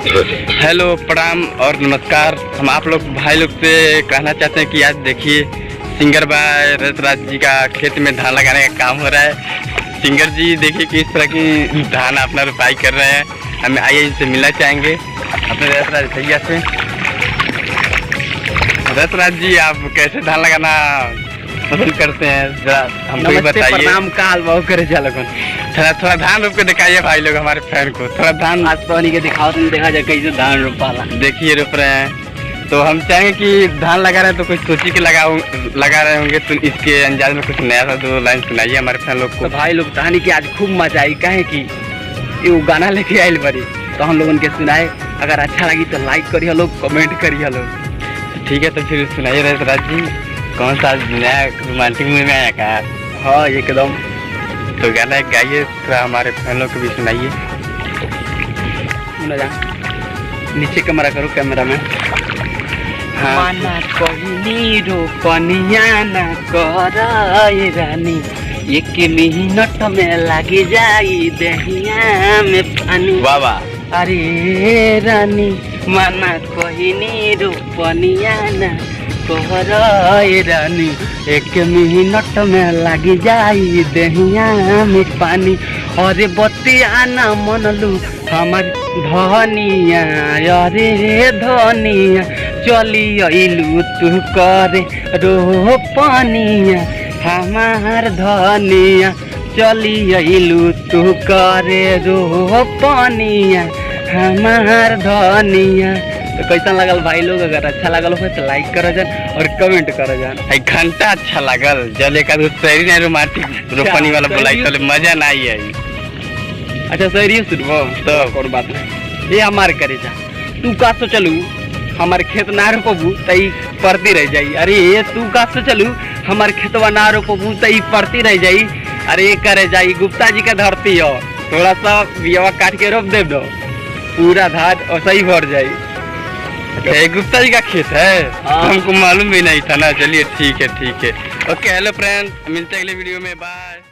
Hello, प्रणाम और नमस्कार। हम आप लोग भाई लोग से कहना चाहते हैं कि आज देखिए सिंगर भाई रसराज जी का खेत में धान लगाने का काम हो रहा है। सिंगर जी देखिए किस तरह की धान अपना रोपाई कर रहे हैं। हम आइए इनसे मिलना चाहेंगे अपने रसराज भैया से। रसराज जी, आप कैसे धान लगाना पसंद करते हैं, जरा हमको भी बताइए। प्रणाम काल बहु करे चलो थोड़ा धान रोप के दिखाइए भाई लोग हमारे फैन को। थोड़ा धान आज पानी के दिखाओ, तुम देखा जाए कैसे धान रोपाला। देखिए रोप रहे हैं, तो हम चाहेंगे कि धान लगा रहे हैं तो कुछ सोची के लगा रहे होंगे, तो इसके अंदाज में कुछ नया सा 2 लाइन सुनाइए हमारे फैन लोग को। तो भाई लोग कहानी की आज खूब मजा आई, कहे कि ये गाना लेके आयल बड़ी तो हम लोगों के सुनाए। अगर अच्छा लगी तो लाइक करिए लोग, कमेंट करिए लोग। ठीक है, तो फिर सुनाइए रसराज जी, कौन सा नया रोमांटिक मूवी में आया का? हाँ एकदम। तो गाना गाइए, थोड़ा हमारे फैन लोग को भी सुनाइए। सुना जा, नीचे कैमरा करो, कैमरा में। हाँ। माना कहनी रोपनिया न कराए रानी, 1 मिनट में लगी जाई दहिया में पानी। वाह वाह। अरे रानी माना कहनी रोपनिया न कराए रानी, 1 मिनट में लगी जाई दहिया में पानी। अरे बतिया न मनलू हमार धनिया, अरे धनिया चली अइलू तू करे रोपनिया। हमार धनिया चली अइलू तू करे रोपनिया, हमार धनिया। तो कैसा लगल भाई लोग? अगर अच्छा लगल हो तो लाइक करो जान और कमेंट करो जान। घंटा अच्छा लगल, जल एक शहरी नहीं रोमांटिक रोपनी वाला बोलाई तो मजा ना आई। अच्छा सही सुनबो तो कोई बात नहीं। ये हमारे करे जा, तू का तो चलू हमारे खेत ना रोपबू तई पड़ती रह जाई। अरे ये तू का तो चलू हमारे खेतवा ना रोपबू तई पड़ती रह जाई। अरे ये करे जाई, गुप्ता जी का धरती हो, थोड़ा सा बियावा काट के रोप दे दो, पूरा धान और सही भर जाई। गुप्ता जी का खेत है? हमको मालूम भी नहीं था ना। चलिए ठीक है। ओके, हेलो फ्रेंड, मिलते हैं अगले वीडियो में, बाय।